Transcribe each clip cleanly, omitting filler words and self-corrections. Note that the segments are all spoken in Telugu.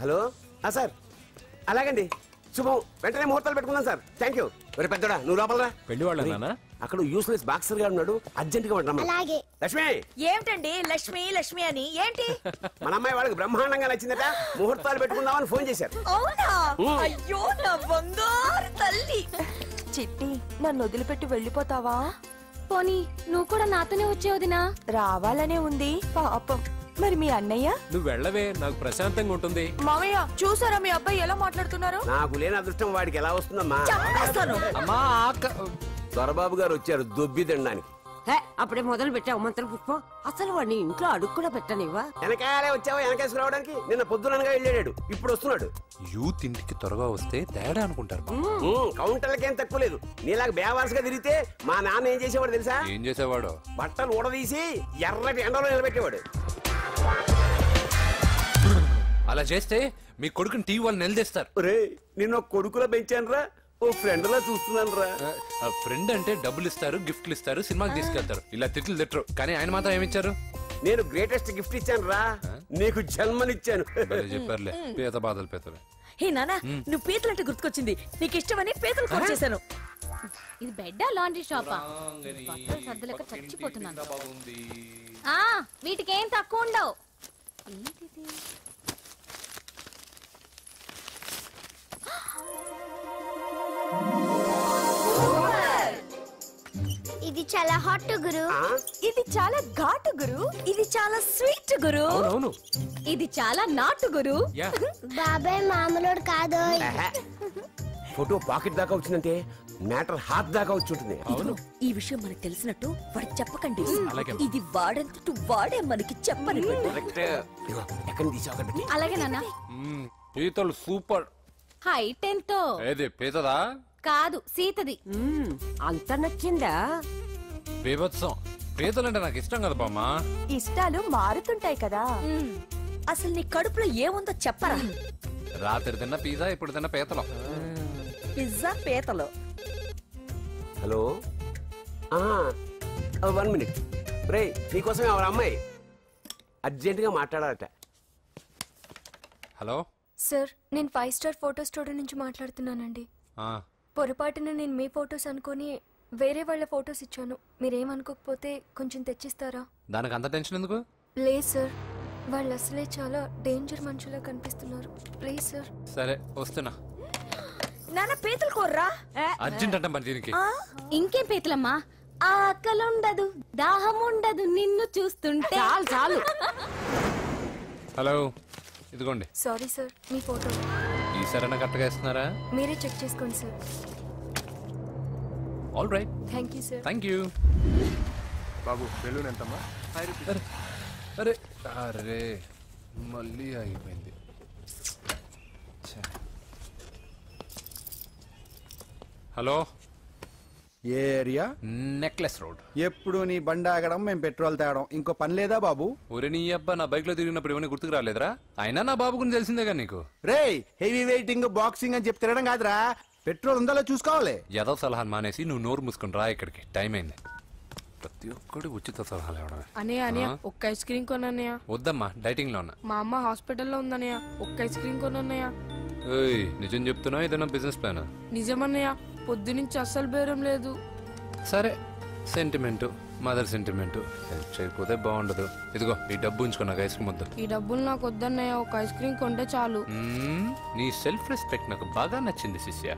హలో సార్ అలాగండి శుభం వెంటనే ముహూర్తాలు పెట్టుకుందాం సార్ థ్యాంక్ యూ మరి పెద్దోడా నువ్వు లోపలరా పెళ్లి వాళ్ళ అక్కడ యూస్లెస్ బాక్సర్ గా ఉన్నాడు అర్జెంట్ గా అలాగే లక్ష్మి ఏమిటండి లక్ష్మి లక్ష్మి అని ఏంటి మన అమ్మాయి వాళ్ళకి బ్రహ్మాండంగా నచ్చిందట ముహూర్తాలు పెట్టుకుందామని ఫోన్ చేశారు అవునా అయ్యో నా బంగారు తల్లి చిట్టి నన్ను వదిలిపెట్టి వెళ్ళిపోతావా? పోనీ నువ్వు కూడా నాతోనే వచ్చేవదినా? రావాలనే ఉంది పాపం. మరి మీ అన్నయ్య? నువ్వు వెళ్ళవే, నాకు ప్రశాంతంగా ఉంటుంది. మామయ్య చూసారా మీ అబ్బాయి ఎలా మాట్లాడుతున్నారు? నాకు లేని అదృష్టం వాడికి ఎలా వస్తుందమ్మా? అమ్మా దొరబాబు గారు వచ్చారు దొబ్బి తినడానికి. అప్పుడే మొదలు పెట్టావు మంత్ర పుష్పం. అసలు వాడిని ఇంట్లో అడుగు కూడా పెట్టనివా? వెనకాలే వచ్చావా వెనకేసుకు రావడానికి? నిన్న పొద్దుననగా వెళ్ళాడు, ఇప్పుడు వస్తున్నాడు. యూత్ ఇంటికి త్వరగా వస్తే తేడా అనుకుంటారు. కౌంటర్లకేం తక్కువ లేదు. నీలాగా బేవారసుగా తిరిగితే మా నాన్న ఏం చేసేవాడు తెలుసా? ఏం చేసేవాడు? బట్టలు ఊడదీసి ఎర్రటి ఎండలో నిలబెట్టేవాడు. అలా చేస్తే మీ కొడుకుని టీవీ వాళ్ళు నిలదీస్తారు. రే నిన్న కొడుకులో పెంచాను రా, ఓ ఫ్రెండ్ లా చూస్తున్నాను రా. ఫ్రెండ్ అంటే డబ్బులు ఇస్తారు, గిఫ్ట్లు ఇస్తారు, సినిమాకి తీసుకెళ్తారు. ఇలా తిట్లు తిట్టరు. కానీ ఆయన మాత్రం ఏమిచ్చారు? నేను గ్రేటెస్ట్ గిఫ్ట్ ఇచ్చాను రా, నీకు జన్మనిచ్చాను. చెప్పారులే పీత బాధలు పీతలు. హే నానా నువ్వు పీతలు అంటే గుర్తుకొచ్చింది. నీకు ఇష్టమని పీతలు ఫోన్ చేశాను. ఇది బెడ్డా లాండ్రీ షాపా? బట్టలు సర్దలేక చచ్చిపోతున్నాను. వీటికేం తక్కువ ఉండవు. ఏంటిది? ఇది చాలా హాట్ గురు. ఇది చాలా ఘాటు గురు. ఇది చాలా స్వీట్ గురు. అవును ఇది చాలా నాటు గురు. బాబాయ్ మామూలుడు కాదు. ఫోటో పాకెట్ దాకా వచ్చిందంటే మ్యాటర్ హాత్ దాకా వచ్చి ఉంటుంది. ఈ విషయం మనకు తెలిసినట్టు వాడికి చెప్పకండి. ఇది వాడంతటూ వాడే మనకి చెప్పని. ఎక్కడ తీసావు? అలాగే నాన్న. పీతలు సూపర్. హైట్ ఎంతో? ఏది పీతదా? కాదు సీతది. అంత నచ్చిందా? బీభత్సం. పీతలంటే నాకు ఇష్టం కదా బామ్మ. ఇష్టాలు మారుతుంటాయి కదా. అసలు నీ కడుపులో ఏముందో చెప్పరా? రాత్రి తిన్న పిజ్జా, ఇప్పుడు తిన్న పీతలు. పిజ్జా పీతలు. హలో 1 మినిట్ రే, నీకోసం ఎవరు అమ్మాయి అర్జెంట్ గా మాట్లాడాలట. హలో సార్, నేను 5 స్టార్ ఫోటో స్టూడియో నుంచి మాట్లాడుతున్నానండి. పొరపాటున నేను మీ ఫొటోస్ అనుకుని వేరే వాళ్ళ ఫొటోస్ ఇచ్చాను. మీరేమనుకోకపోతే కొంచెం తెచ్చిస్తారా? దానికి అంత టెన్షన్ ఎందుకు? ప్లీజ్ సార్, వాళ్ళు అసలే చాలా డేంజర్ మనుషులా కనిపిస్తున్నారు. Please sir. సరే వస్తున్నా. నాన్న పీతలు కోర్రా. అర్జెంట్ అంట మరి దీనికి. ఇంకేం పీతలమ్మా? ఆకలుండదు, దాహం ఉండదు నిన్ను చూస్తుంటే. చాలు. హలో ఇదిగోండి. సారీ సార్, మీ ఫోటో. ఈసారైనా కరెక్ట్గా ఇస్తున్నారా? మీరే చెక్ చేసుకోండి sir. All right. Thank you sir. Thank you. Babu balloon ఎంతమ్మా? అరే అరే మళ్ళీ అయిపోయింది. హలో ఏ ఏరియా? Necklace road. ఎప్పుడు నీ బండి ఆగడం, మేము పెట్రోల్ తేవడం, ఇంకో పని లేదా బాబు? ఒరే నీ అబ్బా, నా బైక్ లో తిరిగినప్పుడు ఏమైనా గుర్తుకు రాలేదురా? అయినా నా బాబు గురించి తెలిసిందేగా నీకు. రే హెవీ వెయిటింగ్ బాక్సింగ్ అని చెప్పి తిరగడం కాదురా, పెట్రోల్ ఉందో చూసుకోవాలి. ఏదో సలహాలు మానేసి నువ్వు నోరు మూసుకుని రా ఇక్కడికి. టైం అయింది. ప్రతి ఒక్కడు ఉచిత సలహాలు ఇవ్వడం. అన్నయ్య ఒక్క ఐస్ క్రీమ్ కొనన్నయ్య. వద్దమ్మా, డైటింగ్ లో ఉన్నా. మా అమ్మ హాస్పిటల్లో ఉందన్నయ్య, ఒక్క ఐస్ క్రీమ్ కొనన్నయ్య. నిజం చెప్తున్నా, ఏదైనా బిజినెస్ ప్లాన్? నిజమన్నయ్య, పొద్దునుంచి అస్సలు బేరం లేదు. సరే సెంటిమెంట్, మదర్ సెంటిమెంట్. హెల్ప్ చేయకపోతే బాగుండదు. ఇదిగో ఈ డబ్బు ఉంచుకో, నాకు ఐస్ క్రీమ్ వద్దు. ఈ డబ్బులు నాకు వద్దన్నయ్య, ఒక ఐస్ క్రీమ్ కొంటే చాలు. నీ సెల్ఫ్ రెస్పెక్ట్ నాకు బాగా నచ్చింది శిష్య.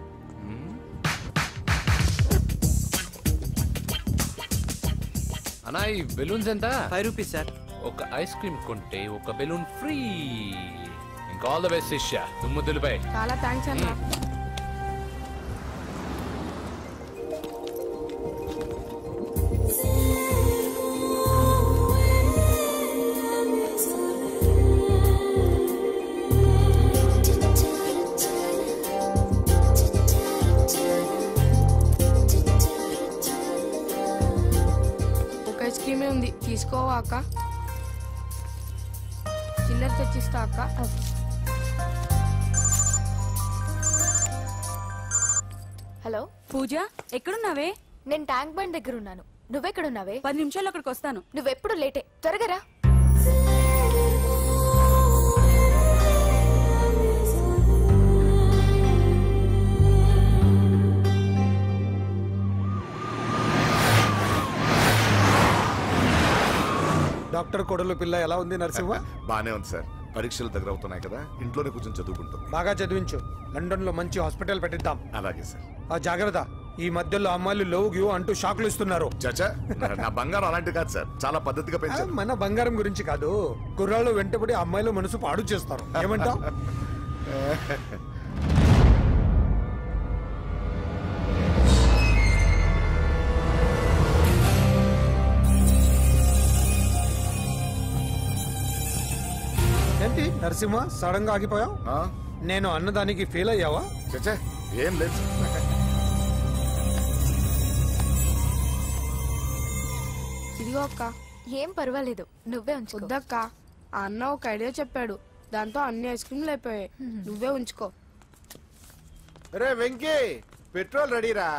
అన్నా ఈ బెలూన్స్ ఎంత? 5 రూపీస్ సార్. ఒక ఐస్ క్రీమ్ కొంటే ఒక బెలూన్ ఫ్రీ. ఇంకా ఆల్ ద బెస్ట్ శిష్య, తుమ్ము దులిపై. చాలా థ్యాంక్స్ అన్న. ఐస్ క్రీమే ఉంది, తీసుకోవా అక్క? చిల్లర తెచ్చిస్తా అక్క. హలో పూజ, ఎక్కడున్నావే? నేను ట్యాంక్ బండ్ దగ్గర ఉన్నాను. నువ్వెక్కడున్నావే? 10 నిమిషాలు అక్కడికి వస్తాను. నువ్వెప్పుడు లేటే, త్వరగా రా. డాక్టర్ కొడలు పిల్ల ఎలా ఉంది నరసింహ? బానే ఉంది సార్. పరీక్షలు దగ్గర అవుతున్నాయి కదా, ఇంట్లోనే కూర్చొని చదువుకుంటాం. బాగా చదివించు. లండన్ లో మంచి హాస్పిటల్ పెట్టిద్దాం. అలాగే సార్. ఆ జాగ్రత్త, ఈ మధ్యలో అమ్మాయిలు లవ్ గివ్ అంటూ షాక్లు ఇస్తున్నారు. చాచా, నా బంగారం అలాంటి కాదు సార్, చాలా పద్ధతిగా పెంచారు. మన బంగారం గురించి కాదు, కుర్రాళ్ళు వెంటబడి అమ్మాయిలు మనసు పాడు చేస్తారు. ఏమంటావ్? ఏంటి నరసింహ సడన్ గా ఆగిపోయావు? నేను అన్నదానికి ఫీల్ అయ్యావా? చచ్చా ఏం లేదు. ఇదిగో అక్క. ఏం పర్వాలేదు, నువ్వే ఉంచుకో. వద్దక్క, ఆ అన్న ఒక ఐడియా చెప్పాడు, దాంతో అన్ని ఐస్ క్రీమ్లు అయిపోయాయి. నువ్వే ఉంచుకో. రే వెంకీ, పెట్రోల్ రెడీరా?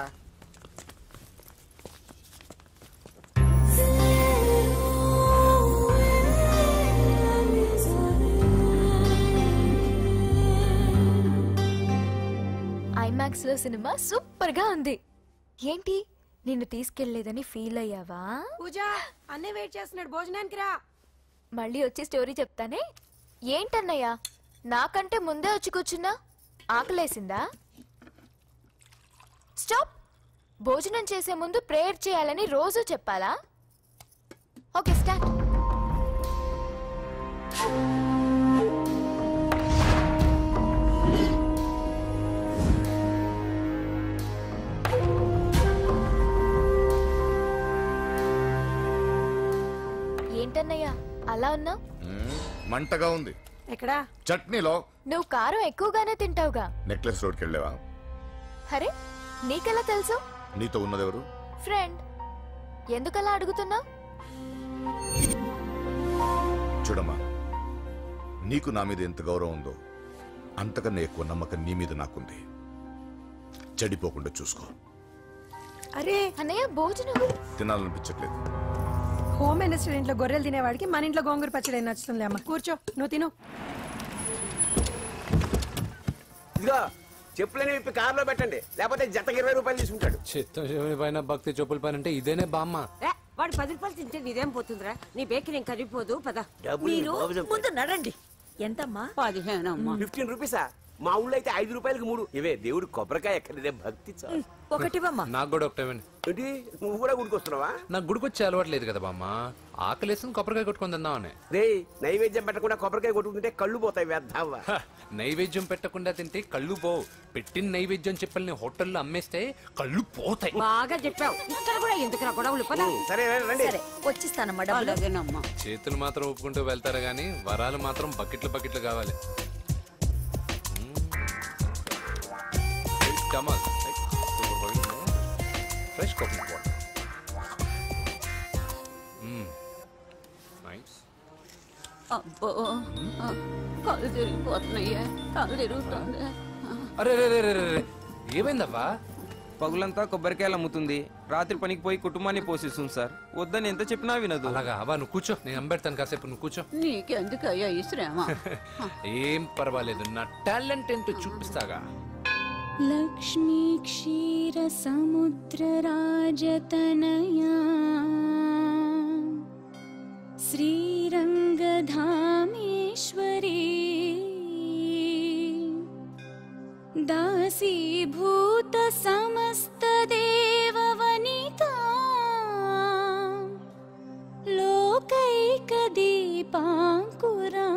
ఐమాక్స్ లో సినిమా సూపర్ గా ఉంది. ఏంటి నిన్ను తీసుకెళ్లేదని ఫీల్ అయ్యావా? పూజ, అన్నయ్య వెయిట్ చేస్తున్నాడు, భోజనానికి రా. మళ్ళీ వచ్చి స్టోరీ చెప్తానే. ఏంటన్నయ్యా, నాకంటే ముందే వచ్చి కూర్చున్నా? ఆకలేసిందా? స్టాప్. భోజనం చేసే ముందు ప్రేయర్ చేయాలని రోజు చెప్పాలా? Okay, start. ఏంటన్నయ్యా అలా ఉన్నావు? మంటగా ఉంది. ఎక్కడా? చట్నీలో. నువ్వు కారం ఎక్కువగానే తింటావుగా. నెక్లెస్ రోడ్కి వెళ్ళావా? అరే, నీకెలా తెలుసు? నీతో ఉన్నదెవరు? ఫ్రెండ్. ఎందుకలా అడుగుతున్నావు? చూడమ్మా, నీకు నా మీద ఎంత గౌరవం ఉందో అంతకన్నా ఎక్కువ నమ్మకం నీ మీద నాకుంది. చెడిపోకుండా చూసుకో. అరే అన్నయ్య, భోజనం తినాలనిపించట్లేదు. హోమ్ మినిస్టర్ ఇంట్లో గొర్రెలు తినేవాడికి మన ఇంట్లో గోంగూర పచ్చడి నచ్చుతుంది. అమ్మ కూర్చో, నువ్వు తిను. ఇదిగో చెప్పులని విప్పి కారులో పెట్టండి, లేకపోతే జతకి 20 రూపాయలు తీసుకుంటాడు. చిత్తం పైన భక్తి చెప్పుల పైన అంటే ఇదేనే బామ్మ. వాడు 10 రూపాయలు తింటే నీదేం పోతుందిరా? నీ బేకరీ ఏం కరిగిపోదు. పద. మీరు ముందు నడండి. ఎంతమ్మా? 15 అమ్మా. 15 రూపీసా? మా ఊళ్ళో అయితే 5 రూపాయలకి 3. ఇవే దేవుడు కొబ్బరికాయ ఎక్కడిదే భక్తి చాలు. ఒకటివమ్మా. నాకు కూడా ఒకటేమండి. ఏంటి, నువ్వు కూడా గుడికొస్తున్నావా? నాకు గుడికొచ్చి అలవాట్లేదు కదా బామ్మ. ఆకలేసిన కొబ్బరికాయ కొట్టుకొని తిందామని. రే, నైవేద్యం పెట్టకుండా కొబ్బరికాయ కొట్టుకుంటే కళ్ళు పోతాయి, వ్యర్థావా. నైవేద్యం పెట్టకుండా తింటే కళ్ళు పోవు. పెట్టిన నైవేద్యం చెప్పల్ని హోటల్లో అమ్మేస్తే కళ్ళు పోతాయి. బాగా చెప్పావు. ఇక్కడ కూడా ఎందుకురా గొడవలు? పద. సరే రండి. సరే వచ్చిస్తానమ్మా డబ్బులు. అలాగేనమ్మా. చేతులు మాత్రం ఒప్పుకుంటూ వెళ్తారు గానీ వరాలు మాత్రం బకెట్లు బకెట్లు కావాలి. Fresh coconut water. నైస్. అబ్బో, కాళ్ళు తిరిగిపోతున్నాయ్యా. కాళ్ళు తిరుగుతుంది. అరే ఏమైందవ్వా? పగులంతా కొబ్బరికాయలు అమ్ముతుంది, రాత్రి పనికి పోయి కుటుంబాన్ని పోషిస్తుంది సార్. వద్దని ఎంత చెప్పినా వినదు. అలాగా అవ్వా, నువ్వు కూర్చో, నేను అంబెడతాను కాసేపు. నువ్వు కూర్చో. నీకెందుకయ్యా ఈ శ్రమ? ఏం పర్వాలేదు, నా టాలెంట్ ఏంటో చూపిస్తాగా. లక్ష్మీ క్షీర సముద్ర రాజతనయా శ్రీరంగధామేశ్వరీ దాసీభూత సమస్త దేవవనితా లోకైక దీపాంకురా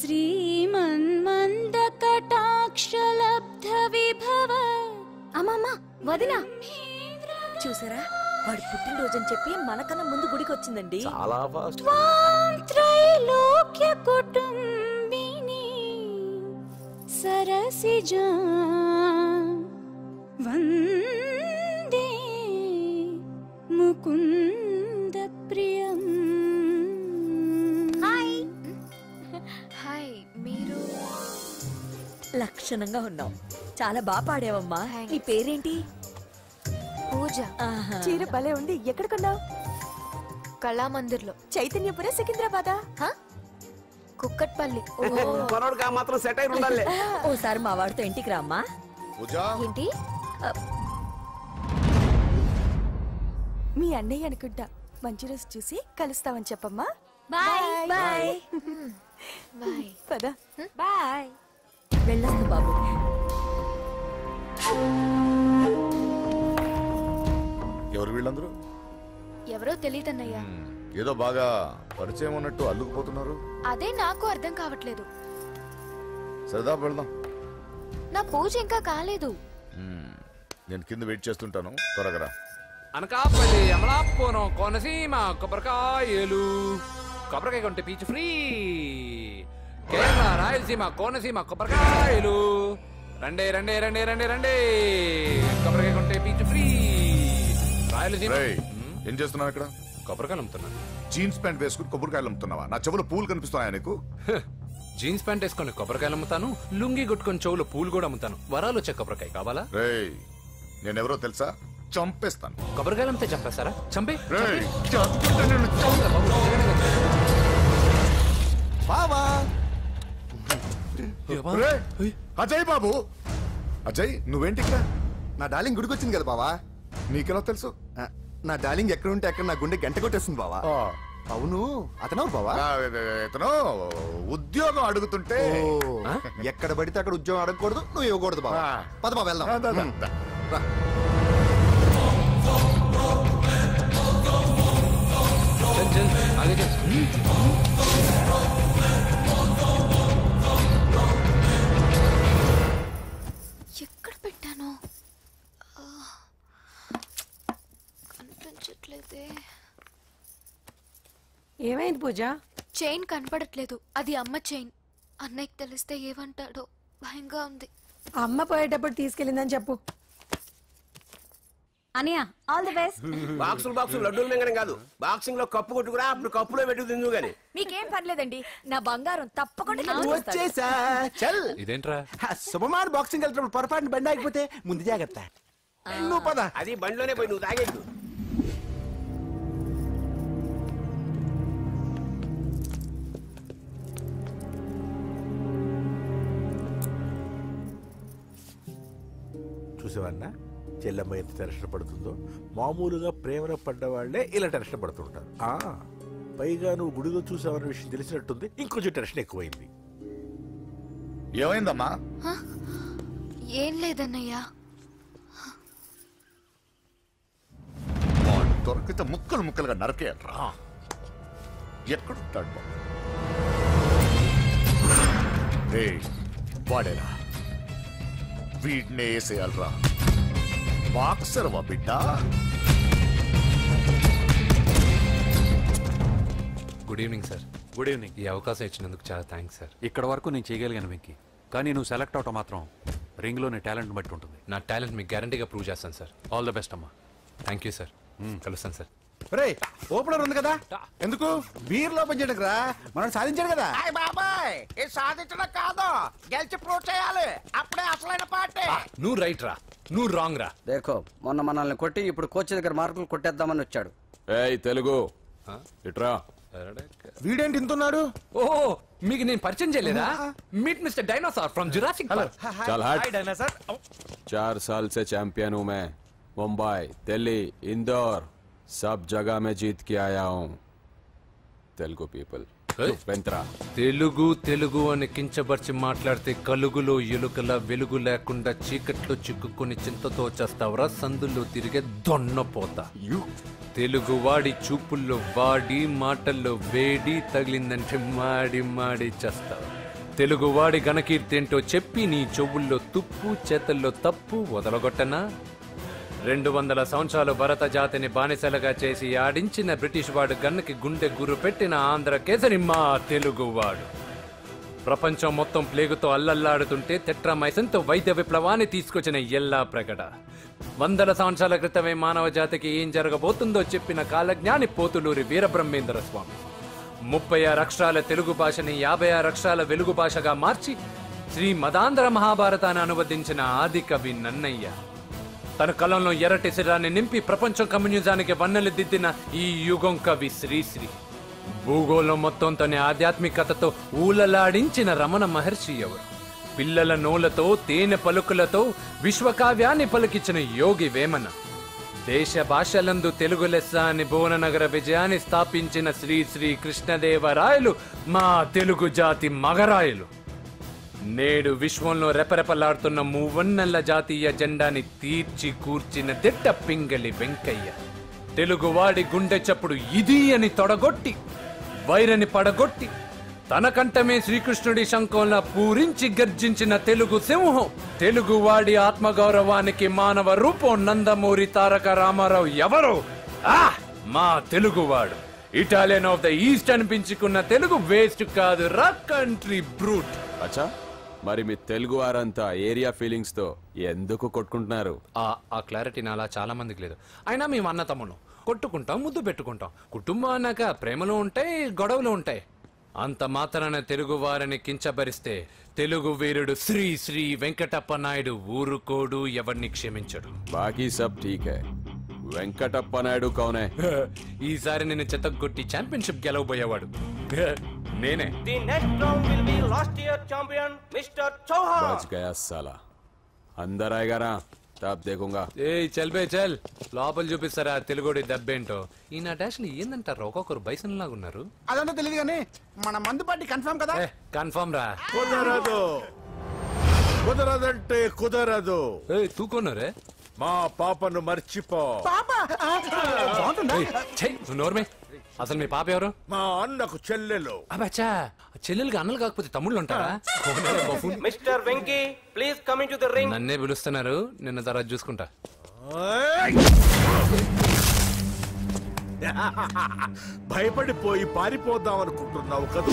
శ్రీమన్మంద కటాక్షలబ్ధ విభవ. అమ్మమ్మ, వదినా చూసారా, వాడు పుట్టినరోజని చెప్పి మనకన్నా ముందు గుడికి వచ్చిందండి. చాలా ఫాస్ట్. త్రైలోక్య కుటుంబిని సరసిజా వందే ముకుంద ప్రియం. హాయ్, మీరు లక్షణంగా ఉన్నావు. చాలా బాగా పాడావమ్మా. నీ పేరేంటి? పూజ. చీర భలే ఉంది. ఎక్కడ కొన్నావు? కళామందిర్లో. చైతన్యపురం, సికింద్రాబాదా? కుక్కట్పల్లి. మనోడికి ఆ మాత్రం సెట్ అయి ఉండాలి. ఓసారి మా వాడితో ఇంటికి రామ్మా. ఏంటి? మీ అన్నయ్య అనుకుంటా. మంచి రోజు చూసి కలుస్తామని చెప్పమ్మా. బాయ్ బాయ్ బాయ్ పద. బాయ్. వెళ్ళొస్తా బాబు. ఎవరు వీళ్ళందరూ? ఎవరో తెలియదన్నయ్యా. ఏదో బాగా పరిచయం ఉన్నట్టు అల్లుకుపోతున్నారు. అదే నాకు అర్థం కావట్లేదు. సరదా వెళ్దాం. నా పూజ ఇంకా కాలేదు. నేను కింద వెయిట్ చేస్తుంటాను, త్వరగా రా. అనకాపల్లి, అమలాపురం, కోనసీమ కొబ్బరికాయలు. కొబ్బరికాయ కొంటే పీచు ఫ్రీ. కేరళ, రాయలసీమ, కోనసీమ కొబ్బరికాయలు. రండి రండి రండి రండి రండి. కొబ్బరికాయ కొంటే పీచు ఫ్రీ. రాయలసీమ. ఏం చేస్తున్నావు ఇక్కడ? కొబ్బరికాయలు అమ్ముతున్నాను. జీన్స్ ప్యాంట్ వేసుకుని కొబ్బరికాయలు అమ్ముతున్నావా? నా చెవులు పూలు కనిపిస్తున్నాయా నీకు? జీన్స్ ప్యాంట్ వేసుకొని కొబ్బరికాయలు అమ్ముతాను, లుంగి కొట్టుకొని చెవులు పూలు కూడా అమ్ముతాను. వరాలు వచ్చే కొబ్బరికాయ కావాలా? నేనెవరో తెలుసా? చంపేస్తాను. కొబ్బరికాయలు అమ్మితే చంపేస్తారా? చంపే. బావా అజయ్ బాబు. అజయ్ నువ్వేంటి ఇక్కడ? నా డార్లింగ్ గుడికి వచ్చింది కదా బావా. నీకెలా తెలుసు? నా డార్లింగ్ ఎక్కడ ఉంటే అక్కడ నా గుండె గంట కొట్టేస్తుంది బావా. అవును అతను బావా? ఇతను ఉద్యోగం అడుగుతుంటే ఎక్కడ పడితే అక్కడ ఉద్యోగం అడగకూడదు, నువ్వు ఇవ్వకూడదు బావా. పద బావ వెళ్దాం. ఎక్కడ పెట్టాను? కనిపించట్లేదే. ఏమైంది పూజ? చైన్ కనపడట్లేదు. అది అమ్మ చైన్. అన్నయ్యకి తెలిస్తే ఏమంటాడో భయంగా ఉంది. అమ్మ పోయేటప్పుడు తీసుకెళ్ళిందని చెప్పు. అనియా ఆల్ ది బెస్ట్. బాక్సులు లడ్డూలు మింగడం కాదు, బాక్సింగ్ లో కప్పు కొట్టుకురా, అప్పుడు కప్పులో పెట్టు తిందు గాని. మీకేం పర్లేదండి, నా బంగారం తప్పకుండా వచ్చేసా. చల్ ఇదేంట్రా? శుభమాన్ బాక్సింగ్ వెళ్తున్నప్పుడు పొరపాటున బండి ఆగిపోతే ముందు జాగ్రత్త. నువ్వు పద. అది బండిలోనే పోయి నువ్వు తాగేద్దు. చూసేవన్నా చెల్లెమ్మ ఎంత టెన్షన్ పడుతుందో. మామూలుగా ప్రేమలో పడ్డవాళ్లే ఇలా టెన్షన్ పడుతుంటారు. పైగా నువ్వు గుడిలో చూసావన్న విషయం తెలిసినట్టుంది, ఇంకొంచెం టెన్షన్ ఎక్కువైంది. ఏమైందమ్మా? ఏం లేదన్నయ్యా. దొరికితే ముక్కలు ముక్కలుగా నరకేయరా. ఎక్కడుంటాడు వాడేరా? వీడినే వేసేయాలరా. బాక్సర్వా బిడ్డ? Good evening sir. Good evening. ఈ అవకాశం ఇచ్చినందుకు చాలా థ్యాంక్స్ సార్. ఇక్కడ వరకు నేను చేయగలిగాను వెంకీ, కానీ నువ్వు సెలెక్ట్ అవటం మాత్రం రింగ్లో నీ టాలెంట్ బట్టి ఉంటుంది. నా టాలెంట్ మీకు గ్యారంటీగా ప్రూవ్ చేస్తాను సార్. ఆల్ ద బెస్ట్ అమ్మా. Thank you sir. కలుస్తాను సార్. ఓపెనర్ ఉంది కదా, ఎందుకు బీర్ లోపం చేయడానికి రా. మనం సాధించాడు కదా. బాబాయ్ ఇది సాధించడం కాదు, గెలిచి ప్రూవ్ చేయాలి. అప్పుడే అసలైన పార్టీ. నువ్వు రైట్ రా, నువ్వు రాంగ్ రా. దేఖో మొన్న మనల్ని కొట్టి ఇప్పుడు కోచ్ దగ్గర మార్కులు కొట్టేద్దామని వచ్చాడు. ఏయ్ తెలుగు ఇట్రా. వీడేంటి ఇంతున్నాడు? ఓహో మీకు నేను పరిచయం చేయలేదా? Meet mister dinosaur from Jurassic park. चल हट. हाय डायनासोर. 4 साल से चैंपियन हूँ मैं. मुंबई, दिल्ली, इंदौर सब जगह में जीत के आया हूँ. तेलुगु पीपल తెలుగు తెలుగు అని కించబర్చి మాట్లాడితే కలుగులో ఎలుకల వెలుగు లేకుండా చీకట్లో చిక్కుకుని చింతతో చేస్తావరా? సందుల్లో తిరిగే దొన్నపోతా. తెలుగు వాడి చూపుల్లో వాడి మాటల్లో వేడి తగిలిందంటే మాడి మాడి చేస్తావు. తెలుగు వాడి ఘనకీర్తి ఏంటో చెప్పి నీ చెవుల్లో తుప్పు చేతల్లో తప్పు వదలగొట్టనా? 200 సంవత్సరాలు భరత జాతిని బానిసలుగా చేసి ఆడించిన బ్రిటిష్ వాడు గన్నకి గుండె గుర్రు పెట్టిన ఆంధ్ర కేసరి మా తెలుగువాడు. ప్రపంచం మొత్తం ప్లేగుతో అల్లల్లాడుతుంటే టెట్రామైసిన్తో వైద్య విప్లవాన్ని తీసుకొచ్చిన ఎల్లా ప్రగడ. 100 సంవత్సరాల క్రితమే మానవ జాతికి ఏం జరగబోతుందో చెప్పిన కాలజ్ఞాని పోతులూరి వీరబ్రహ్మేంద్ర స్వామి. 36 అక్షరాల తెలుగు భాషని 56 అక్షరాల వెలుగు భాషగా మార్చి శ్రీ మదాంధ్ర మహాభారతాన్ని అనువదించిన ఆది కవి నన్నయ్య. తన కలంలో ఎర్రటి శిరాన్ని నింపి ప్రపంచం కమ్యూనిజానికి వన్నెలు దిద్దిన ఈ యుగం కవి శ్రీశ్రీ. భూగోళం మొత్తంతోనే ఆధ్యాత్మికతతో ఊలలాడించిన రమణ మహర్షి ఎవరు? పిల్లల నోలతో తేనె పలుకులతో విశ్వకావ్యాన్ని పలికించిన యోగి వేమన. దేశ భాషలందు తెలుగు లెస్స అని భువననగర విజయాన్ని స్థాపించిన శ్రీ శ్రీ కృష్ణదేవరాయలు మా తెలుగు జాతి మగరాయలు. నేడు విశ్వంలో రెపరెపలాడుతున్న మూవన్నెల జాతీయ జెండాని తీర్చి కూర్చిన దిట్ట పింగళి వెంకయ్య. తెలుగువాడి గుండె చప్పుడు ఇది అని తొడగొట్టి వైరని పడగొట్టి తన కంఠమే శ్రీకృష్ణుడి శంఖంలా పూరించి గర్జించిన తెలుగు సింహం. తెలుగువాడి ఆత్మగౌరవానికి మానవ రూపం నందమూరి తారక రామారావు ఎవరు? మా తెలుగువాడు. ఇటాలియన్ ఆఫ్ ద ఈస్ట్ అనిపించుకున్న తెలుగు వేస్ట్ కాదు రా కంట్రీ బ్రూట్. అచ్చా, మరి మీ తెలుగు వారంతా ఏరియా ఫీలింగ్స్ తో ఎందుకు కొట్టుకుంటున్నారు? ఆ క్లారిటీ నాలా చాలా మందికి లేదు. అయినా మేము అన్న తమ్మును కొట్టుకుంటాం, ముద్దు పెట్టుకుంటాం. కుటుంబం అన్నాక ప్రేమలు ఉంటాయి, గొడవలు ఉంటాయి. అంత మాత్రాన తెలుగు వారిని కించబరిస్తే తెలుగు వీరుడు శ్రీ శ్రీ వెంకటప్ప నాయుడు ఊరుకోడు, ఎవరిని క్షమించడు. బాకీ సబ్ ఠీక్ హై. వెంకటప్ప నాయుడు కౌనే? ఈసారి నేను చెత్తగొట్టి ఛాంపియన్షిప్ గెలవబోయేవాడు నేనే. The next round will be last year champion Mr. Chauhan. बच गया साला. अंदर आएगा ना तब देखूंगा. చల్ బే చల్, లోపల చూపిస్తారా తెలుగుడి దెబ్బేంటో. ఈ నా డాష్ ఏందంటారు, ఒక్కొక్కరు బైసన్ లాగా ఉన్నారు. అదంతా తెలియదు కానీ మన మందు పార్టీ కన్ఫర్మ్ కదా? కన్ఫర్మ్ రా. కుదరదు, కుదరదంటే కుదరదు. తూకొన్నారే మా పాపను మర్చిపో. నోర్మే, అసలు మీ పాప ఎవరు? మా అన్నకు చెల్లెలు. అబ్బచ్చా, చెల్లెలుగా అన్నలు కాకపోతే తమ్ముళ్ళు ఉంటారా? Mister Venky, please come in to the ring. నన్నే పిలుస్తున్నారు, నిన్న తర్వాత చూసుకుంటా. భయపడిపోయి పారిపోదాం అనుకుంటున్నావు కదా?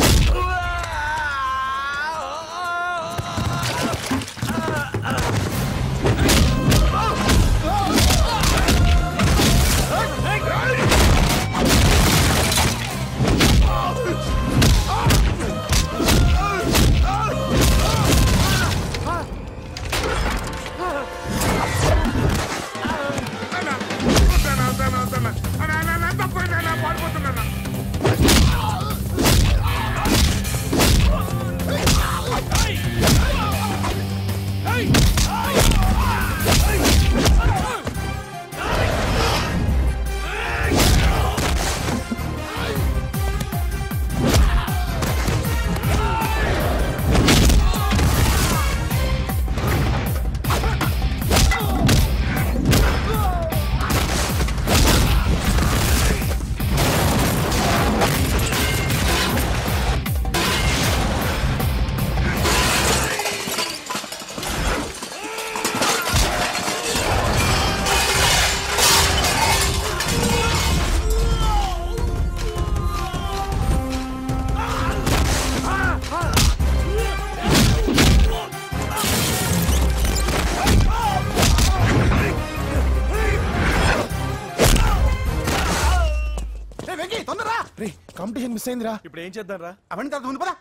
కాంపిటీషన్ మిస్ అయిందిరా. ఇప్పుడు ఏం చేద్దాం రా? అవన్నీ తర్వాత ఉంది పదా.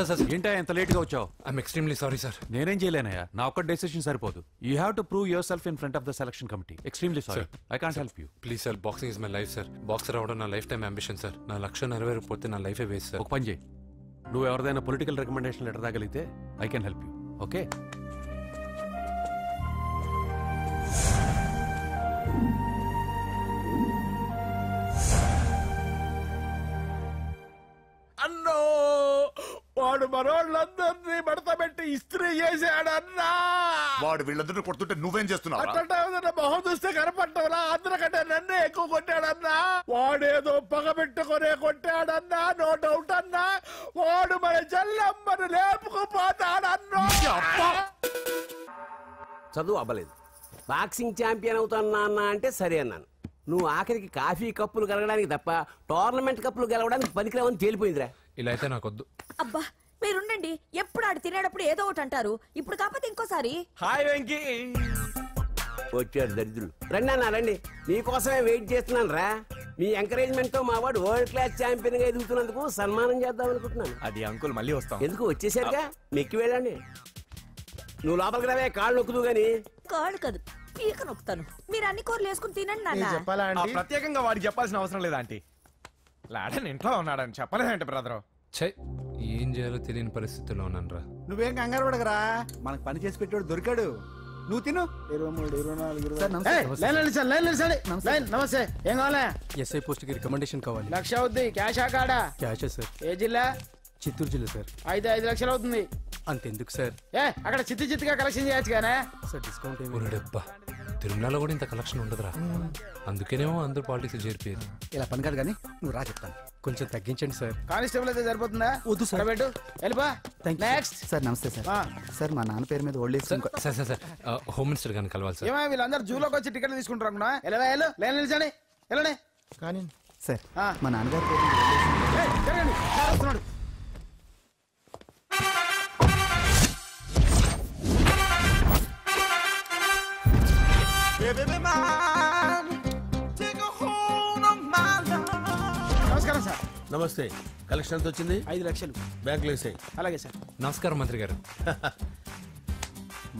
సార్ ఏంటా ఎంత లేట్ గా వచ్చావు? I'm extremely sorry sir. నేనేం చేయలేనయ్యా, నా ఒక్క డెసిషన్ సరిపోదు. You have to prove your self in front of the selection committee. Extremely sorry, I can't help you. Please sir, boxing is my life sir. Boxer అవడం నా లైఫ్ టైం అంబిషన్ సార్. నా లక్ష్యం నెరవేరకపోతే నా లైఫే వేస్ట్ సార్. ఒక పని చేయి, నువ్వు ఎవరిదైనా పొలిటికల్ రికమెండేషన్ లెటర్ రాగలిగితే I can help you. Okay? అన్నో, వాడు మనోళ్ళందరినీ మడత పెట్టి ఇస్త్రీ చేశాడన్నా. వాడు వీళ్ళందరినీ కొడుతుంటే నువ్వేం చేస్తున్నావు? అట్లా మొహం చూస్తే కనపడ్డవరా? అందరికంటే నన్నే ఎక్కువ కొట్టాడన్నా. వాడేదో పగ పెట్టుకునే కొట్టాడన్నా, నో డౌట్ అన్నా. వాడు మన చెల్లమ్మను లేపుకుపోతాడన్నా. చదువు అవ్వలేదు, బాక్సింగ్ ఛాంపియన్ అవుతున్నా అన్న అంటే సరే అన్నాను. నువ్వు ఆఖరికి కాఫీ కప్పులు గెలవడానికి తప్ప టోర్నమెంట్ కప్పులు గెలవడానికి పనికిరావని తేలిపోయిందిరా. ఇలా అయితే నాకొద్దు. అబ్బా మీరుండండి, ఎప్పుడు ఆడు తినేటప్పుడు ఏదో ఒకటి అంటారు. ఇప్పుడు కాకపోతే ఇంకోసారి. హాయ్ వెంకీ. వచ్చాడు దరిద్రులు. రండి అన్న రండి, మీకోసమే వెయిట్ చేస్తున్నాను రా. మీ ఎంకరేజ్మెంట్ తో మా వాడు వరల్డ్ క్లాస్ ఛాంపియన్ గా ఎదుగుతున్నందుకు సన్మానం చేద్దాం అనుకుంటున్నాను. అది అంకుల్ మళ్ళీ వస్తాం. ఎందుకు వచ్చేసరిగా మెక్కి వెళ్ళండి. నువ్వు లోపలికి రావే, కాళ్ళు నొక్కుదు గాని. కాళ్ళు కాదు, పీక నొక్కుతాను. మీరు అన్ని కూరలు వేసుకుని తినండి నాన్న. చెప్పాలా? ప్రత్యేకంగా వాడికి చెప్పాల్సిన అవసరం లేదా ఆంటీ? లాడన్ ఇంట్లో ఉన్నాడని చెప్పలేదంటే బ్రదరు. ఛై, ఏం చేయాలో తెలియని పరిస్థితిలో ఉన్నాను రా. నువ్వేం కంగారు పడగరా, మనకు పని చేసి పెట్టాడు దొరికాడు. నువ్వు తిను 23, 24, సార్, నమస్తే. లైన్ నిలిచండి, లైన్ నిలిచండి. లైన్, నమస్తే. ఏం కావాలా? ఎస్ఐ పోస్ట్ కి రికమెండేషన్ కావాలి. 1,00,000 అవుద్ది. క్యాషా కాడా? క్యాషే సార్. ఏ జిల్లా? చిత్తూరు జిల్లా సార్. అయితే 5 లక్షలు అవుతుంది. అంతెందుకు సార్? అక్కడ చిత్తుగా కలెక్షన్ చేయొచ్చు కానీ సార్ డిస్కౌంట్ ఒరేడబ్బా, తిరుమలలో కూడా ఇంత కలెక్షన్ ఉండదురా. అందుకేనేమో అందరూ పాలిటిక్స్ చేరిపోయారు. ఇలా పని కాదు కానీ నువ్వు రా చెప్తాను. కొంచెం తగ్గించండి సార్. కానిస్టేబుల్ అయితే సరిపోతుందా? వద్దు సార్. పెట్టు, వెళ్ళిపా. నెక్స్ట్. సార్ నమస్తే సార్. సార్ మా నాన్న పేరు మీద old age scheme sir sir sir home minister గారిని కలవాలి సార్. ఏమో వీళ్ళందరూ జూలోకి వచ్చి టికెట్లు తీసుకుంటారు అనుకున్నా. వెళ్ళు, లైన్ నిలిచండి, వెళ్ళండి. కానీ సార్ మా నాన్నగారి పేరు మీద old age scheme. జరగండి, సార్ వస్తున్నాడు. నమస్కారం సార్. నమస్తే. కలెక్షన్ ఎంత వచ్చింది? 5 లక్షలు. బ్యాంకులో వేసాయి. అలాగే సార్. నమస్కారం మంత్రి గారు.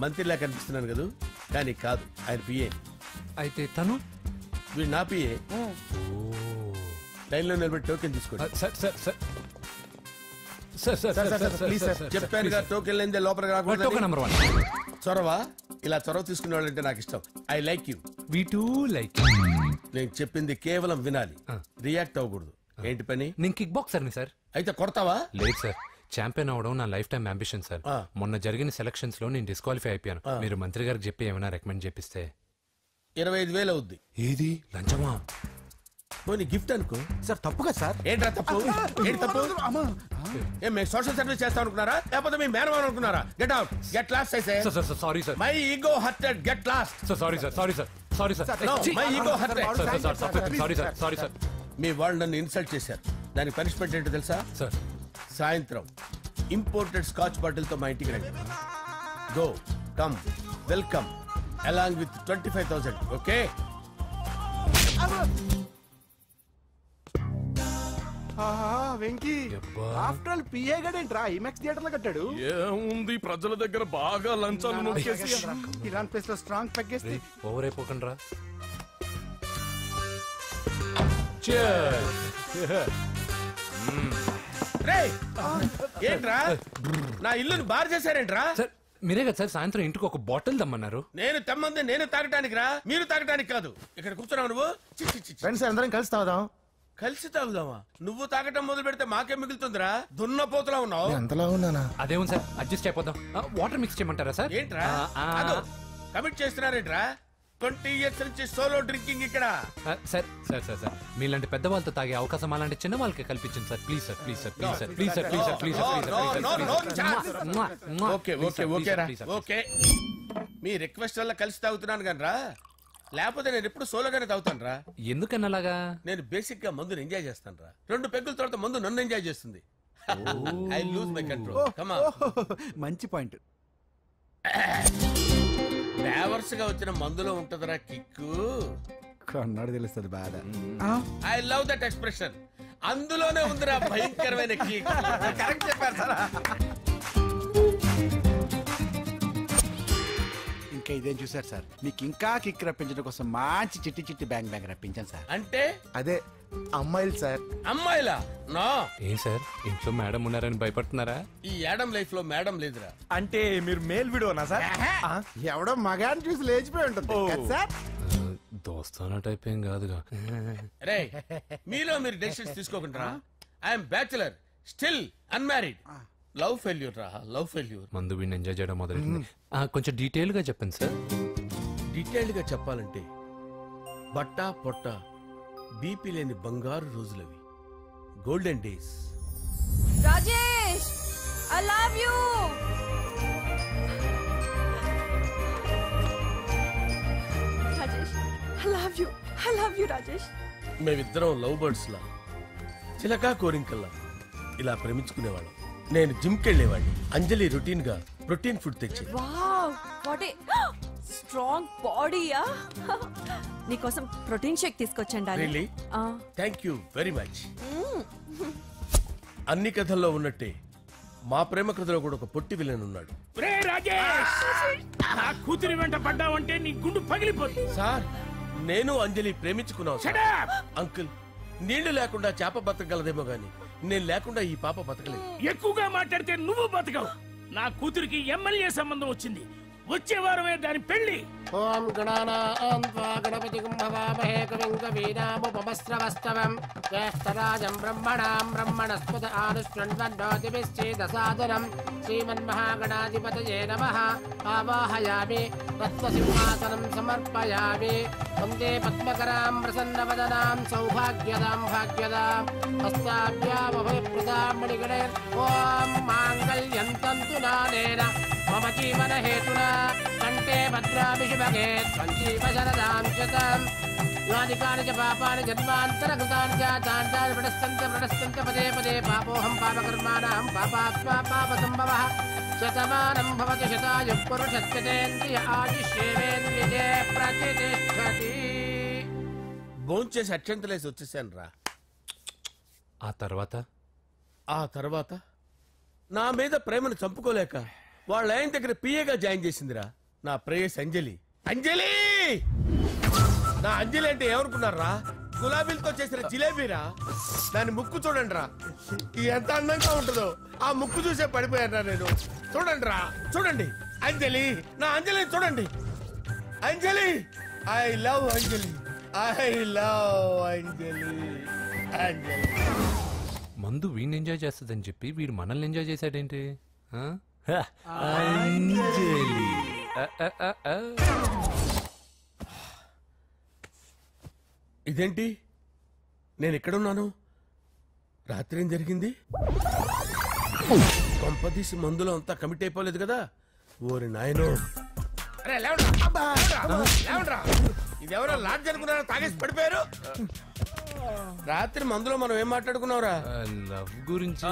మంత్రిలా కనిపిస్తున్నాను కదా, కానీ కాదు, ఆయన పిఏ. అయితే తను వీడు నా పిఏ. లైన్లో నిలబెట్టి టోకెన్ తీసుకోండి. Sir sir sir sir sir sir please sir, చెప్పాను కదా, టోకెన్ లేనిదే లోపలికి రాకూడదు. Token number 1. చొరవ, ఇలా చొరవ తీసుకునే వాళ్ళంటే నాకు ఇష్టం. I like you. We two like. నేను చెప్పింది కేవలం వినాలి, రియాక్ట్ అవ్వకూడదు. ఏంటి పని? నేను కిక్ బాక్సర్ని సార్. అయితే కొడతావా? లేదు సార్, ఛాంపియన్ అవడం నా లైఫ్ టైం అంబిషన్ సార్. మొన్న జరిగిన సెలక్షన్స్ లో నేను డిస్క్వాలిఫై అయిపోయాను. మీరు మంత్రి గారికి చెప్పి ఏమైనా రికమెండ్ చేపిస్తే. 25,000 అవుద్ది. ఏది లంచమా? పోనీ గిఫ్ట్ అనుకో. సార్ తప్పుగా సార్. ఏంట్రా తప్పు? ఏంటి తప్పు? ఏం మేము సోషల్ సర్వీస్ చేస్తాం అనుకున్నారా, లేకపోతే మీ మేనమాన్ అనుకున్నారా? Get out, get lost. అయితే sorry sir, my ego hurted, get lost. Sorry sir, sorry sir, sorry sir, my ego hurted. Sorry sir, sorry sir. మీ వాళ్ళు నన్ను ఇన్సల్ట్ చేశారు. దానికి పనిష్మెంట్ ఏంటో తెలుసా? సార్ సాయంత్రం ఇంపోర్టెడ్ స్కాచ్ బాటిల్ తో మా ఇంటికి రండి. Go, come, welcome along with 25,000. Okay? Venky after all PA గడేంట్రా ఇమెక్స్ థియేటర్ లో కట్టాడు. ఏముంది, ప్రజల దగ్గర బాగా లంచాలు నొక్కేసి ఇరాన్ ప్లేస్ లో స్ట్రాంగ్ తగ్గేస్తే ఓవర్ అయిపోకండి రా. ఏంట్రా నా ఇల్లుని బార్ చేశారేంట్రా? సార్ మీరే కదా సార్ సాయంత్రం ఇంటికి ఒక బాటిల్ దమ్మన్నారు. నేను తెమ్మంది నేను తాగటానికి రా, మీరు తాగటానికి కాదు. ఇక్కడ కూర్చున్నావు నువ్వు. ఫ్రెండ్స్ అందరం కలిసి తాగుదాం. కలిసి తాగుదామా? నువ్వు తాగటం మొదలు పెడితే మాకే మిగులుతుందిరా. దున్నపోతులా ఉన్నావు. ఎంతలా ఉన్నానా? అదేమో సార్, అడ్జస్ట్ అయిపోదాం. వాటర్ మిక్స్ చేయమంటారా సార్? ఏంట్రా కమిట్ చేస్తున్నారేంట్రా? 20 years నుంచి సోలో డ్రింకింగ్ ఇక్కడ. సార్ సార్ సార్ సార్ మీలాంటి పెద్ద వాళ్ళతో తాగే అవకాశం అలాంటి చిన్న వాళ్ళకి కల్పించండి sir. Please sir, please sir, please sir, please sir, please sir, please sir. Okay okay okay రా, ఓకే. మీ రిక్వెస్ట్ వల్ల కలిసి తాగుతున్నాను కానీ రా, లేకపోతే నేను ఎప్పుడు సోలోగానే తాగుతాను రా. ఎందుకన్నా అలాగా? నేను బేసిక్ గా మందుని ఎంజాయ్ చేస్తాను రా. 2 పెగ్గుల తర్వాత మందు నన్ను ఎంజాయ్ చేస్తుంది. I lose my control. Come on. మంచి పాయింట్. ఫ్లేవర్స్ గా వచ్చిన మందులో ఉంటదిరా కిక్కు. కన్నాడు తెలుస్తుంది బాధ. I love that expression. అందులోనే ఉందిరా భయంకరమైన కిక్. కరెక్ట్ చెప్పారు సార్. ఇంకా ఇదేం చూసారు సార్, మీకు ఇంకా కిక్ రప్పించడం కోసం మంచి చిట్టి చిట్టి బ్యాంగ్ బ్యాంగ్ రప్పించాను సార్. అంటే అదే అమ్మాయిలు సార్. అమ్మాయిలా? నా ఏం సార్ ఇంట్లో మేడం ఉన్నారని భయపడుతున్నారా? ఈ యాడమ్ లైఫ్ లో మేడం లేదురా. అంటే మీరు మేల్ వీడియోనా సార్? ఎవడో మగాన్ని చూసి లేచిపోయి ఉంటుంది సార్. దోస్తానా టైప్ ఏం కాదుగా. రే మీలో మీరు డెసిషన్స్ తీసుకోకుండా. I'm bachelor, still unmarried. Love failure రా, లవ్ ఫెయిల్యూర్. మందు వీడిని ఎంజాయ్ చేయడం మొదలైంది. కొంచెం డీటెయిల్ గా చెప్పండి సార్. డీటెయిల్డ్ గా చెప్పాలంటే బట్టా పొట్ట బీపీ లేని బంగారు రోజులవి, golden days. Rajesh I love you. Rajesh I love you, I love you Rajesh. మేమిద్దరం లవ్ బర్డ్స్ లా, చిలకా కోరింకల్లా ఇలా ప్రేమించుకునేవాళ్ళం. నేను జిమ్ కెళ్ళేవాడిని. అంజలి రొటీన్ గా ప్రోటీన్ ఫుడ్ తెచ్చి. వావ్ వాట్ ఏ స్ట్రాంగ్ బాడీయా. నీకోసం ప్రోటీన్ షేక్ తీసుకొచ్చండి. Really? Thank you very much. అన్ని కథల్లో ఉన్నట్టే మా ప్రేమ కథలో కూడా ఒక పొట్టి విలన్ ఉన్నాడు. కూతురి వెంట పడ్డావంటే నీ గుండు పగిలిపోతుంది. సార్ నేను అంజలి ప్రేమించుకున్నావు అంకుల్. నీళ్లు లేకుండా చేప బతకగలదేమో గాని నేను లేకుండా ఈ పాప బతకలేదు. ఎక్కువగా మాట్లాడితే నువ్వు బతకవు. నా కూతురికి ఎమ్మెల్యే సంబంధం వచ్చింది. వచ్చే వారమే దాని పెళ్లి. ఓం గణానాం త్వా గణపతిం భవామహే కవిం కవీనాముపమస్రవస్తవం జ్యేష్ఠరాజం బ్రహ్మణాం బ్రహ్మణస్పద ఆనుష్ణ్వన్నోతిభిశ్చేదసాదనం శ్రీమన్మహాగణాధిపతయే నమః. ఆవాహయామి తత్వసింహాసనం సమర్పయామి. వందే పద్మకరాం ప్రసన్నవదనాం సౌభాగ్యదాం భాగ్యదాం హస్తాభ్యామభయప్రదాం మణిగణే. ఓం మాంగళ్యం తంతు నానేన మమ జీవన హేతునా కంటే భద్రామి శుభగే సంజీవ శరదాం శతం. యాని కాని చ పాపాని జన్మాంతరకృతాని చాతాని ప్రణశ్యంత పదే పదే పాపోహం పాపకర్మాణాం పాపాత్మా పాపసంభవః. శతమానం భవతి శతాయుః పురుషస్యేంద్రియ ఆయుష్యేంద్రియే ప్రతిష్టతి. భోంచేసి అక్షంతలేసి వచ్చేసాను రా. ఆ తర్వాత నా మీద ప్రేమను చంపుకోలేక వాళ్ళ ఆయన దగ్గర పిఏగా జాయిన్ చేసిందిరా నా ప్రేయస్ అంజలి. అంజలి నా అంజలి అంటే ఏమనుకున్నారా? గులాబీలతో చేసిన జిలేబీరా. దాని ముక్కు చూడండి రా, ఎంత అందంగా ఉంటుందో. ఆ ముక్కు చూసే పడిపోయారా నేను. చూడండి రా, చూడండి అంజలి, నా అంజలి చూడండి. Anjali, I love Anjali, I love Anjali. Anjali మందు వీడిని ఎంజాయ్ చేస్తుందని చెప్పి వీడు మనల్ని ఎంజాయ్ చేశాడేంటి? ఇదేంటి, నేను ఎక్కడున్నాను? రాత్రి ఏం జరిగింది? కొంపదీసి మందులో అంతా కమిట్ అయిపోలేదు కదా? ఓరి నాయనో, ఇదెవరో లాడ్జ్ అనుకున్నారా? తాగేసి పడిపోయారు. రాత్రి మందులో మనం ఏం మాట్లాడుకున్నావురా? లవ్ గురించి.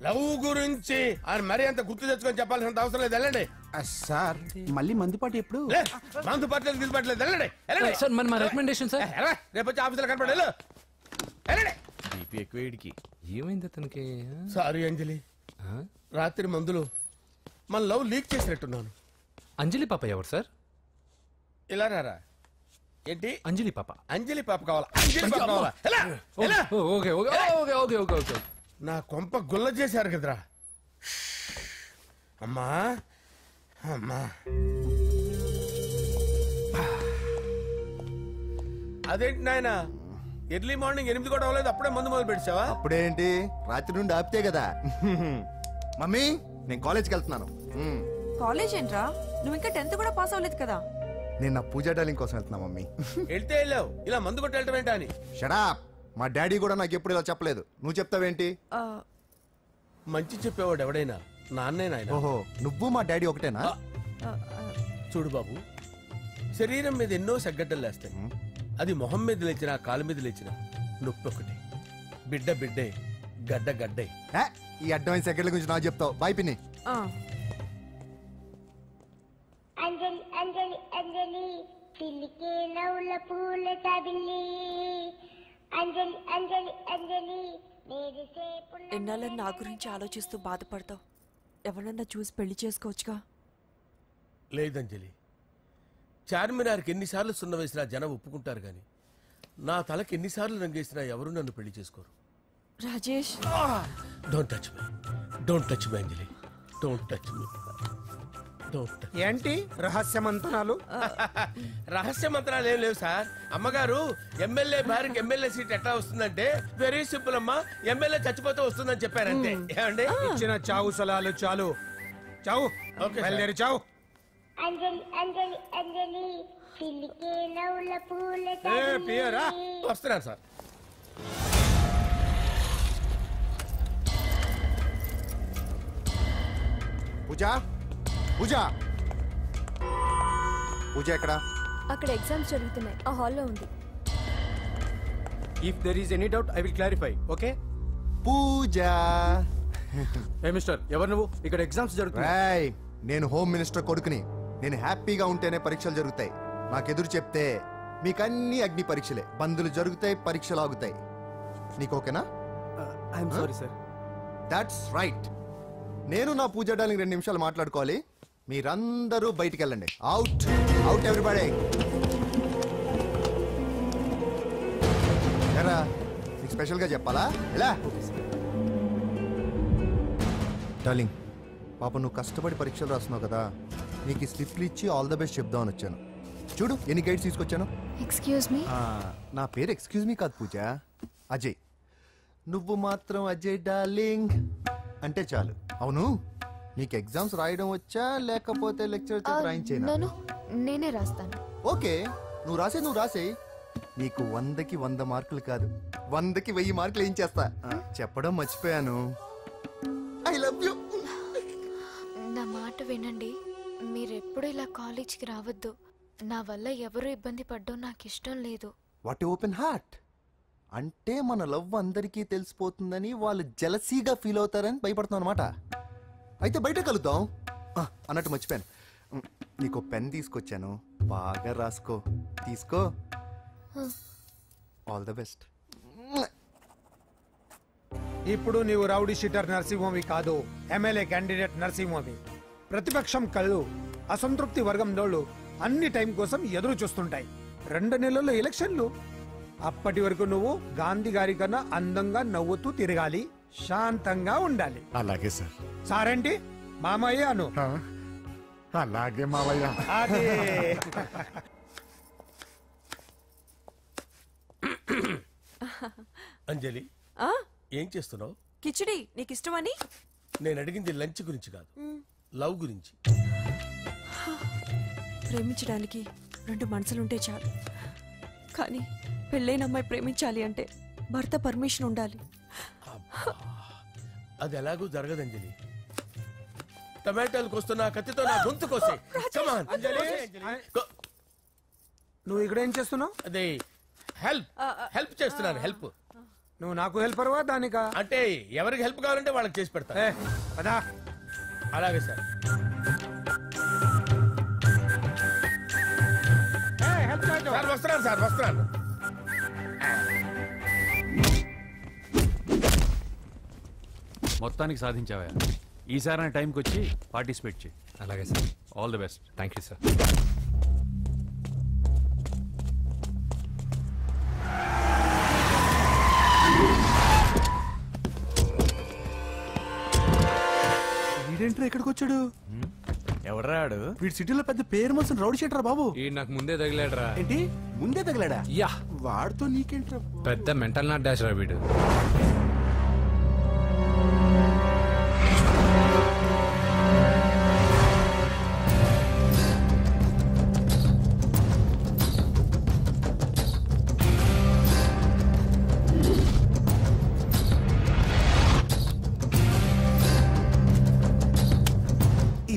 లవ్ గురించి ఆయన మరీ అంత గుర్తు తెచ్చుకొని చెప్పాల్సినంత అవసరం లేదు. వెళ్ళండి సార్. మళ్ళీ మందుపాటి ఎప్పుడు? మందుపాట్లేదు దిల్పట్లేదు. వెళ్ళండి సార్. మన రికమెండేషన్ సార్. రేపు వచ్చి ఆఫీసులో కనపడి వెళ్ళండి. ఏమైంది అతనికి? సారీ అంజలి, రాత్రి మందులో మన లవ్ లీక్ చేసినట్టున్నాను. అంజలి పాప ఎవరు సార్? ఇలా రారా. ఏంటి అంజలి పాప? అంజలి పాప కావాలా? అంజలి పాప కావాలా? Okay okay okay okay okay okay. నా కొంప గుల్ల చేశారు కదరా. అమ్మా అమ్మా, అదేంటి నాయన, ఎర్లీ మార్నింగ్ 8 కూడా అవ్వలేదు, అప్పుడే మందు మొదలు పెట్టావా? అప్పుడేంటి, రాత్రి నుండి ఆపితే కదా. మమ్మీ, నేను కాలేజ్కి వెళ్తున్నాను. కాలేజ్ ఏంట్రా? నువ్వు ఇంకా 10th కూడా పాస్ అవ్వలేదు కదా. నేను నా పూజా డాలింగ్ కోసం వెళ్తున్నా మమ్మీ. వెళ్తే వెళ్ళావు, ఇలా మందు కొట్టి వెళ్ళటం ఏంటా అని. షడా, మా డాడీ కూడా నాకు ఎప్పుడు ఇలా చెప్పలేదు. నువ్వు చెప్తావేంటి? మంచి చెప్పేవాడు ఎవడైనా నాన్నే నాయన. ఓహో, నువ్వు మా డాడీ ఒకటేనా? చూడు బాబు, శరీరం మీద ఎన్నో సగ్గడ్డలు లేస్తాయి. అది మొహం మీద లేచినా కాలు మీద లేచినా నొప్పి ఒకటి. బిడ్డ బిడ్డే, గడ్డ గడ్డే. ఈ అడ్వాన్స్ సెకండ్ల గురించి నాకు చెప్తావు. బాయ్ పిన్ని. అంజలి అంజలి అంజలి పిల్లికే నవ్వుల పూల తబిల్లి. అంజలి అంజలి అంజలి ఎన్నాళ్ళని నా గురించి ఆలోచిస్తూ బాధపడతావు? ఎవరన్నా చూసి పెళ్లి చేసుకోవచ్చుగా. లేదంజలి, చార్మినార్కి ఎన్నిసార్లు సున్న వేసినా జనం ఒప్పుకుంటారు గాని నా తలకి ఎన్నిసార్లు రంగేసినా ఎవరు నన్ను పెళ్లి చేసుకోరు. Rajesh, don't touch me, don't touch me Anjali, don't touch me. ఏంటి రహస్య మంత్రాలు? రహస్య మంత్రాలు ఏం లేవు సార్. అమ్మగారు ఎమ్మెల్యే భార్యకి ఎమ్మెల్యే సీట్ ఎట్లా వస్తుందంటే వెరీ సింపుల్ అమ్మా, ఎమ్మెల్యే చచ్చిపోతే వస్తుందని చెప్పారంటే. ఏమండి, ఇచ్చిన చావు సలాలు చాలు. చావు, బయలుదేరి చావు. అంజలి అంజలి అంజలి పిల్లికే నవ్వుల పూల ప్రియరా, వస్తున్నాను సార్. పూజ, పూజ, పూజ ఎక్కడ? అక్కడ ఎగ్జామ్స్ జరుగుతున్నాయి, ఆ హాల్లో ఉంది. If there is any doubt I will clarify. Okay Pooja. ఏ మిస్టర్, ఎవరు నువ్వు? ఇక్కడ ఎగ్జామ్స్ జరుగుతున్నాయి. నేను హోమ్ మినిస్టర్ కొడుకుని. నేను హ్యాపీగా ఉంటేనే పరీక్షలు జరుగుతాయి. నాకెదురు చెప్తే మీకన్నీ అగ్ని పరీక్షలే. బందులు జరుగుతాయి, పరీక్షలు ఆగుతాయి. నీకు ఓకేనా? I'm sorry sir. That's right. నేను నా పూజ డార్లింగ్ 2 నిమిషాలు మాట్లాడుకోవాలి. మీరందరూ బయటికి వెళ్ళండి. Out, out everybody. ఎరా, నీకు స్పెషల్గా చెప్పాలా? ఎలా డార్లింగ్, పాప నువ్వు కష్టపడి పరీక్షలు రాస్తున్నావు కదా, నీకు ఈ స్లిప్లు ఇచ్చి ఆల్ ద బెస్ట్ చెప్దామని వచ్చాను. చూడు ఎన్ని గైడ్స్ తీసుకొచ్చాను. Excuse me. నా పేరు ఎక్స్క్యూజ్ మీ కాదు పూజ, అజయ్. నువ్వు మాత్రం అజయ్ డార్లింగ్ అంటే చాలు. అవును, నీకు ఎగ్జామ్స్ రాయడం వచ్చా లేకపోతే లెక్చర్ చేసి రాయించేనా? నేనే రాస్తాను. ఓకే, నువ్వు రాసే. నీకు 100కి 100 మార్కులు కాదు, 100కి 1000 మార్కులు ఏం చేస్తా. చెప్పడం మర్చిపోయాను, ఐ లవ్ యూ. నా మాట వినండి, మీరెప్పుడు ఇలా కాలేజ్కి రావద్దు. నా వల్ల ఎవరు ఇబ్బంది పడ్డం నాకు ఇష్టం లేదు. వాట్ ఓపెన్ హార్ట్ అంటే మన లవ్ అందరికీ తెలిసిపోతుందని వాళ్ళు జలసీగా ఫీల్ అవుతారని భయపడుతున్నాను అనమాట. అయితే బయట కలుద్దాం. అన్నట్టు మర్చిపోయాను, నీకు పెన్ తీసుకొచ్చాను, బాగా రాసుకో. తీసుకో. All the best. ఇప్పుడు నీవు రౌడీ షీటర్ నరసింహవి కాదు, ఎమ్మెల్యే క్యాండిడేట్ నరసింహవి. ప్రతిపక్షం కళ్ళు అసంతృప్తి వర్గం డోళ్ళు అన్ని టైం కోసం ఎదురు చూస్తుంటాయి. 2 నెలల్లో ఎలక్షన్లు. అప్పటి వరకు నువ్వు గాంధీ గారి కన్నా అందంగా నవ్వుతూ తిరగాలి, శాంతంగా ఉండాలి. అలాగే సార్. సారేంటి మామయ్య అను. అలాగే మావయ్య. అదే. అంజలి, ఏం చేస్తున్నావు? కిచిడి నీకు ఇష్టమని. నేను అడిగింది లంచ్ గురించి కాదు, లవ్ గురించి. ప్రేమించడానికి 2 మనసులుంటే చాలు, కానీ పెళ్ళైన అమ్మాయి ప్రేమించాలి అంటే భర్త పర్మిషన్ ఉండాలి. అది ఎలాగూ జరగదు అంజలి. టమాటాలు కోస్తున్నా కత్తితో నా గొంతు కోసే. నువ్వు ఇక్కడ ఏం చేస్తున్నావు? అదే హెల్ప్ చేస్తున్నాను. హెల్ప్. నువ్వు నాకు హెల్పర్వా దానికా? అంటే ఎవరికి హెల్ప్ కావాలంటే వాళ్ళకి చేసి పెడతా. అలాగే సార్. వస్తున్నాను సార్, వస్తున్నాను. మొత్తానికి సాధించావా? ఈసారి టైంకి వచ్చి పార్టిసిపేట్ చేయి. అలాగే sir. All the best. Thank you sir. వీడేంట్రా ఇక్కడికి వచ్చాడు? ఎవడ్రాడు? వీడి సిటీలో పెద్ద పేరు మోసిన రౌడీ షీటర్ బాబు. నాకు ముందే తగిలాడరా. ఏంటి ముందే తగిలాడా? యా. వాడితో నీకేంట్రా? పెద్ద మెంటల్ నాట్ డాష్ రా వీడు.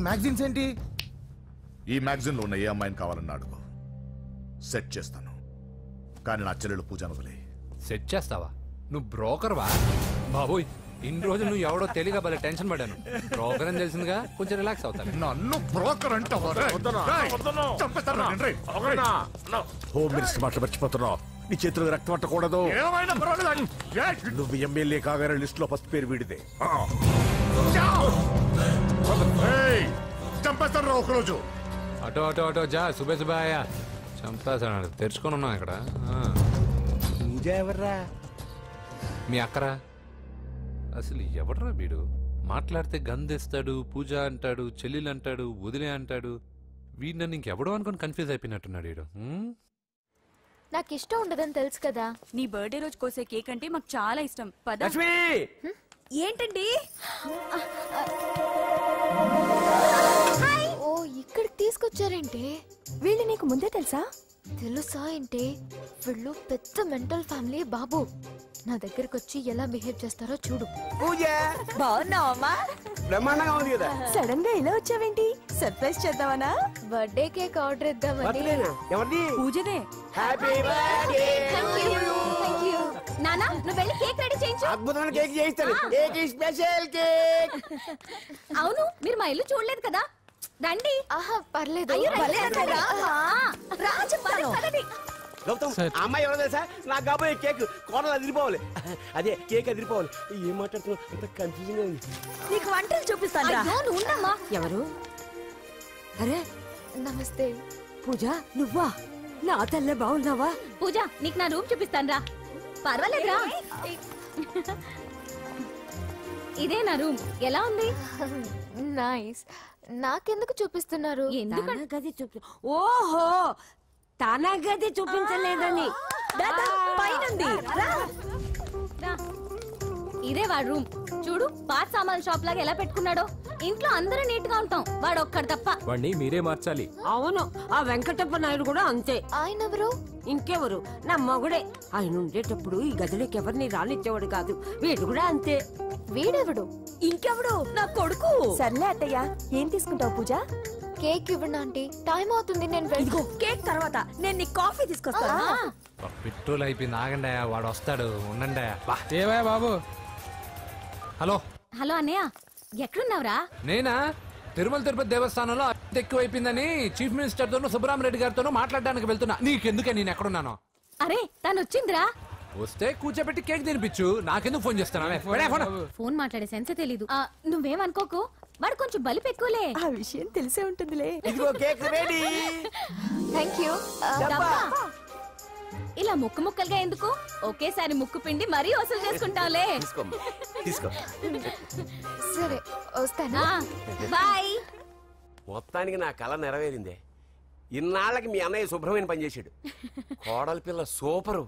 మ్యాగజైన్స్ ఏంటి? ఈ మ్యాగజైన్ లో ఉన్న ఏ అమ్మాయిని కావాలన్నా అడుగు, సెట్ చేస్తాను. కానీ నా చెల్లెలు పూజను వదిలే. సెట్ చేస్తావా? నువ్వు బ్రోకర్ వా? బాబోయ్, ఇన్ని రోజులు నువ్వు ఎవడో తెలియక భలే టెన్షన్ పడ్డాను. బ్రోకర్ అని తెలిసిందిగా కొంచెం రిలాక్స్ అవుతాను. నన్ను బ్రోకర్ అంటే హోమ్ మినిస్టర్ మాటలు మర్చిపోతున్నావు. నీ చేతులకు రక్తం పట్టకూడదు. నువ్వు ఎమ్మెల్యే కాగానే లిస్ట్ లో ఫస్ట్ పేరు వీడిదే. చంపేస్తాను రా ఒకరోజు. అటో జా. సుబే సుబాయా చంపేస్తాడు. తెరుచుకొని ఉన్నాం ఇక్కడ. పూజ ఎవర్రా? మీ అక్కరా? అసలు ఎవడరా వీడు? మాట్లాడితే గంధేస్తాడు, పూజ అంటాడు, చెల్లెలు అంటాడు, వదిలే అంటాడు. వీడు నన్ను ఇంకెవడో అనుకుని కన్ఫ్యూజ్ అయిపోయినట్టున్నాడు వీడు. నాకు ఇష్టం ఉండదని తెలుసు కదా. నీ బర్త్డే రోజు కోసే కేక్ అంటే మాకు చాలా ఇష్టం. పద. ఏంటండి? ఓ, ఇక్కడికి తీసుకొచ్చారేంటే? వీళ్ళు నీకు ముందే తెలుసా? తెలుసా ఏంటి? వీళ్ళు పెద్ద మెంటల్ ఫ్యామిలీ బాబు. నా దగ్గరకు వచ్చి ఎలా బిహేవ్ చేస్తారో చూడు. పూజ బాగున్నావమ్మా? బ్రహ్మాండంగా ఉంది కదా. సడన్ గా ఇలా వచ్చావేంటి? సర్ప్రైజ్ చేద్దామనా? బర్త్డే కేక్ ఆర్డర్ ఇద్దామని. ఎవరిది? పూజనే. Happy birthday. Thank you. నానా, నువ్వు వెళ్ళి కేక్ రెడీ చేయించు. అద్భుతమైన కేక్ చేయిస్తాను. Cake special cake. అవును, మీరు మా ఇల్లు చూడలేదు కదా. రండి. ఆహా, పర్లేదు. గౌతమ్, అమ్మాయి ఎవరో తెలుసా? నాకు కాబోయే కేక్ కోడలు అదిరిపోవాలి. అదే కేక్ అదిరిపోవాలి. ఏం మాట్లాడుతున్నావు? అంత కన్ఫ్యూజింగ్ గా ఉంది. నీకు వంటలు చూపిస్తాను. ఎవరు? అరే నమస్తే. పూజ నువ్వా? నా తల్లే బాగున్నావా? పూజ, నీకు నా రూమ్ చూపిస్తాను రా. పర్వాలేదురా. ఇదే నా రూమ్. ఎలా ఉంది? నైస్. నాకెందుకు చూపిస్తున్నారు? తన గది చూపి ఓహో తన గది చూపించలేదని పైనుంది. ఇదే వాడు రూమ్. చూడు పాత సామాన్ షాప్ లాగా ఎలా పెట్టుకున్నాడో. ఇంట్లో అందరూ నీట్ గా ఉంటాం, వాడు ఒక్కడు తప్ప. వాడిని మీరే మార్చాలి. అవును, ఆ వెంకటప్ప నాయుడు కూడా అంతే. ఆయన ఎవరు? ఇంకెవరు, నా మగుడే. ఆయన ఉండేటప్పుడు ఈ గదిలోకి ఎవరిని రానిచ్చేవాడు కాదు. వీడు కూడా అంతే. వీడెవడు? ఇంకెవడు, నా కొడుకు. సర్లే అత్తయ్య, ఏం తీసుకుంటావు పూజ? కేక్ ఇవ్వండి ఆంటీ, టైం అవుతుంది. నేను కేక్ తర్వాత నేను నీ కాఫీ తీసుకొస్తాను. పెట్రోల్ అయిపోయింది, ఆగండి, వాడు వస్తాడు, ఉండండి. ఏవయ్యా బాబు? హలో హలో అన్నయ్య, ఎక్కడున్నావురా? నేనా తిరుమల తిరుపతి దేవస్థానంలో అత్యంత ఎక్కువైపోయిందని చీఫ్ మినిస్టర్ తోనూ సుబ్బరామరెడ్డి గారితోనూ మాట్లాడడానికి వెళ్తున్నా. నీకెందుకే నేను ఎక్కడున్నాను? అరే తను వచ్చిందిరా. వస్తే కూర్చోబెట్టి కేక్ తినిపించు, నాకెందుకు ఫోన్ చేస్తానా? ఫోన్ మాట్లాడే సెన్సే తెలీదు. నువ్వేమనుకోకు, వాడు కొంచెం బలిపు ఎక్కువలే. ఆ విషయం తెలిసే ఉంటుందిలే. ఇదిగో కేక్ రెడీ. Thank you. ఇలా ముక్కు ముక్కలుగా ఎందుకు? ఒకేసారి ముక్కు పిండి మరీ వసూలు చేసుకుంటావులే. తీసుకో. సరే వస్తానా? బాయ్. మొత్తానికి నా కళ నెరవేరిందే. ఇన్నాళ్ళకి మీ అన్నయ్య శుభ్రమైన పని చేశాడు. కోడలి పిల్ల సూపరు.